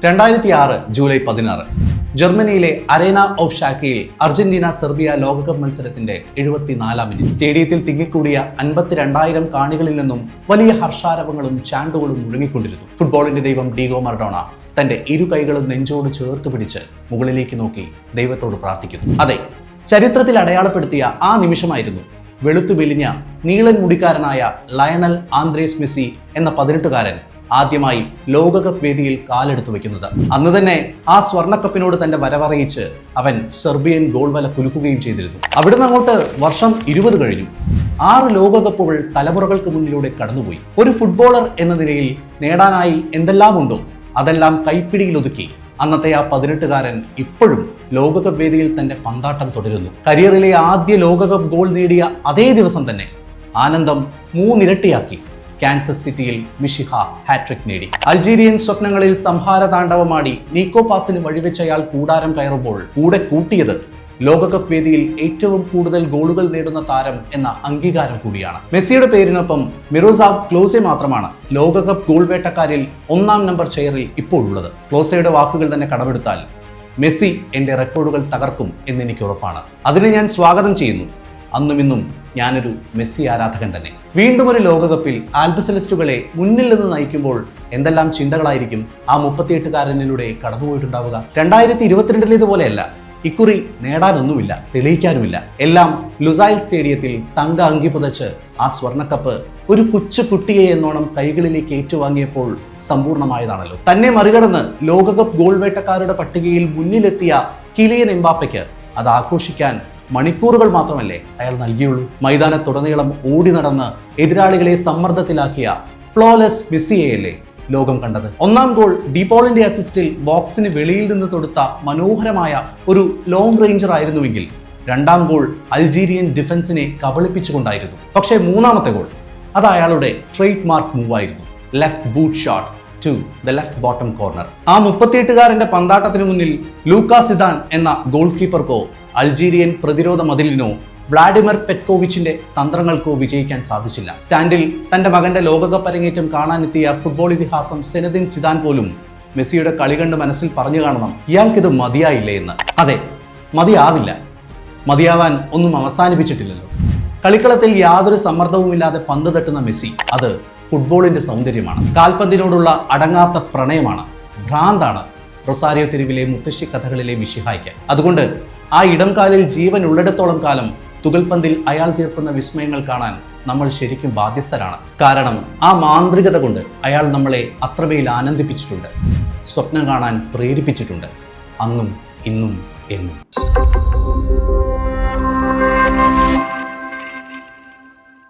2006 July 16 ജർമ്മനിയിലെ arena of ഷാക്കയിൽ Argentina Serbia ലോകകപ്പ് മത്സരത്തിന്റെ 74-ാം മിനിറ്റ് സ്റ്റേഡിയത്തിൽ തിങ്ങിക്കൂടിയ 52,000 കാണികളിൽ നിന്നും വലിയ ഹർഷാരവങ്ങളും ചാണ്ടുകളും മുഴങ്ങിക്കൊണ്ടിരുന്നു. ഫുട്ബോളിന്റെ ദൈവം ഡീഗോ മറഡോണ തന്റെ ഇരു കൈകളും നെഞ്ചോട് ചേർത്ത് പിടിച്ച് മുകളിലേക്ക് നോക്കി ദൈവത്തോട് പ്രാർത്ഥിക്കുന്നു. അതെ, ചരിത്രത്തിൽ അടയാളപ്പെടുത്തിയ ആ നിമിഷമായിരുന്നു വെളുത്തു വെളിഞ്ഞ നീളൻ മുടിക്കാരനായ ലയണൽ ആന്ദ്രേസ് മെസ്സി എന്ന 18-കാരൻ ആദ്യമായി ലോകകപ്പ് വേദിയിൽ കാലെടുത്തു വെക്കുന്നത്. അന്ന് തന്നെ ആ സ്വർണ്ണക്കപ്പിനോട് തന്റെ വരവറിയിച്ച് അവൻ സെർബിയൻ ഗോൾ വല കുലുക്കുകയും ചെയ്തിരുന്നു. അവിടുന്ന് അങ്ങോട്ട് വർഷം 20 കഴിഞ്ഞു. 6 ലോകകപ്പുകൾ തലമുറകൾക്ക് മുന്നിലൂടെ കടന്നുപോയി. ഒരു ഫുട്ബോളർ എന്ന നിലയിൽ നേടാനായി എന്തെല്ലാം ഉണ്ടോ അതെല്ലാം കൈപ്പിടിയിലൊതുക്കി അന്നത്തെ ആ 18-കാരൻ ഇപ്പോഴും ലോകകപ്പ് വേദിയിൽ തന്റെ പന്താട്ടം തുടരുന്നു. കരിയറിലെ ആദ്യ ലോകകപ്പ് ഗോൾ നേടിയ അതേ ദിവസം തന്നെ ആനന്ദം 3 ഇരട്ടിയാക്കി കാൻസസ് സിറ്റിയിൽ മിഷിഹ ഹാട്രിക് നേടി. അൾജീരിയൻ സ്വപ്നങ്ങളിൽ സംഹാര താണ്ഡവമാടി നീക്കോ പാസിന് വഴിവെച്ച അയാൾ കൂടാരം കയറുമ്പോൾ കൂടെ കൂട്ടിയത് ലോകകപ്പ് വേദിയിൽ ഏറ്റവും കൂടുതൽ ഗോളുകൾ നേടുന്ന താരം എന്ന അംഗീകാരം കൂടിയാണ്. മെസ്സിയുടെ പേരിനൊപ്പം മിറോസ്ലാവ് ക്ലോസെ മാത്രമാണ് ലോകകപ്പ് ഗോൾ വേട്ടക്കാരിൽ 1-ാം നമ്പർ ചെയറിൽ ഇപ്പോൾ ഉള്ളത്. ക്ലോസയുടെ വാക്കുകൾ തന്നെ കടമെടുത്താൽ മെസ്സി എന്റെ റെക്കോർഡുകൾ തകർക്കും എന്നെനിക്ക് ഉറപ്പാണ്. അതിനെ ഞാൻ സ്വാഗതം ചെയ്യുന്നു. അന്നും ഇന്നും ഞാനൊരു മെസ്സി ആരാധകൻ തന്നെ. വീണ്ടും ഒരു ലോകകപ്പിൽ ആൽബസെലസ്റ്റുകളെ മുന്നിൽ നിന്ന് നയിക്കുമ്പോൾ എന്തെല്ലാം ചിന്തകളായിരിക്കും ആ 38-കാരനിലൂടെ കടന്നുപോയിട്ടുണ്ടാവുക. 2022-ലേതുപോലെയല്ല. ഇക്കുറി നേടാനൊന്നുമില്ല, തെളിയിക്കാനുമില്ല. എല്ലാം ലുസൈൽ സ്റ്റേഡിയത്തിൽ തങ്ക അങ്കി പുതച്ച് ആ സ്വർണ്ണക്കപ്പ് ഒരു കൊച്ചു കുട്ടിയെ എന്നോണം കൈകളിലേക്ക് ഏറ്റുവാങ്ങിയപ്പോൾ സമ്പൂർണ്ണമായതാണല്ലോ. തന്നെ മറികടന്ന് ലോകകപ്പ് ഗോൾ വേട്ടക്കാരുടെ പട്ടികയിൽ മുന്നിലെത്തിയ കിലിയൻ എംബാപ്പയ്ക്ക് അത് ആഘോഷിക്കാൻ മണിക്കൂറുകൾ മാത്രമല്ലേ അയാൾ നൽകിയുള്ളൂ. മൈതാനത്തുടനീളം ഓടി നടന്ന് എതിരാളികളെ സമ്മർദ്ദത്തിലാക്കിയ ഫ്ലോലെസ് മെസ്സിയെയല്ലേ ലോകം കണ്ടത്. 1-ാം ഗോൾ ഡിപോളിന്റെ അസിസ്റ്റിൽ ബോക്സിന് വെളിയിൽ നിന്ന് തൊടുത്ത മനോഹരമായ ഒരു ലോങ് റേഞ്ചർ ആയിരുന്നുവെങ്കിൽ 2-ാം ഗോൾ അൾജീരിയൻ ഡിഫൻസിനെ കബളിപ്പിച്ചുകൊണ്ടായിരുന്നു. പക്ഷേ 3-ാമത്തെ ഗോൾ അത് അയാളുടെ ട്രേഡ് മാർക്ക് മൂവ് ആയിരുന്നു. Left boot shot to the left bottom corner. ആ 38-കാരന്റെ പന്താട്ടത്തിന് മുന്നിൽ ലൂക്കാ സിദാൻ എന്ന ഗോൾ കീപ്പർക്കോ അൾജീരിയൻ പ്രതിരോധ മതിലിനോ വ്ളാഡിമിർ പെറ്റ്കോവിച്ചിന്റെ തന്ത്രങ്ങൾക്കോ വിജയിക്കാൻ സാധിച്ചില്ല. സ്റ്റാൻഡിൽ തന്റെ മകന്റെ ലോകകപ്പ് അരങ്ങേറ്റം കാണാനെത്തിയ ഫുട്ബോൾ ഇതിഹാസം സെനദിൻ സിദാൻ പോലും മെസ്സിയുടെ കളി കണ്ട് മനസ്സിൽ പറഞ്ഞു കാണണം, ഇയാൾക്കിത് മതിയായില്ലേ എന്ന്. അതെ, മതിയാവില്ല. മതിയാവാൻ ഒന്നും അവസാനിപ്പിച്ചിട്ടില്ലല്ലോ. കളിക്കളത്തിൽ യാതൊരു സമ്മർദ്ദവുമില്ലാതെ പന്ത് തട്ടുന്ന മെസ്സി, അത് ഫുട്ബോളിന്റെ സൗന്ദര്യമാണ്. കാൽപന്തിനോടുള്ള അടങ്ങാത്ത പ്രണയമാണ്, ഭ്രാന്താണ് റൊസാരിയോ തെരുവിലെ മുത്തശ്ശി കഥകളിലെ മിഷിഹായ്ക്ക്. അതുകൊണ്ട് ആ ഇടം കാലിൽ ജീവൻ ഉള്ളിടത്തോളം കാലം തുകൽപന്തിൽ അയാൾ തീർക്കുന്ന വിസ്മയങ്ങൾ കാണാൻ നമ്മൾ ശരിക്കും ബാധ്യസ്ഥരാണ്. കാരണം ആ മാന്ത്രികത കൊണ്ട് അയാൾ നമ്മളെ അത്രമേൽ ആനന്ദിപ്പിച്ചിട്ടുണ്ട്, സ്വപ്നം കാണാൻ പ്രേരിപ്പിച്ചിട്ടുണ്ട്, അന്നും ഇന്നും എന്നും.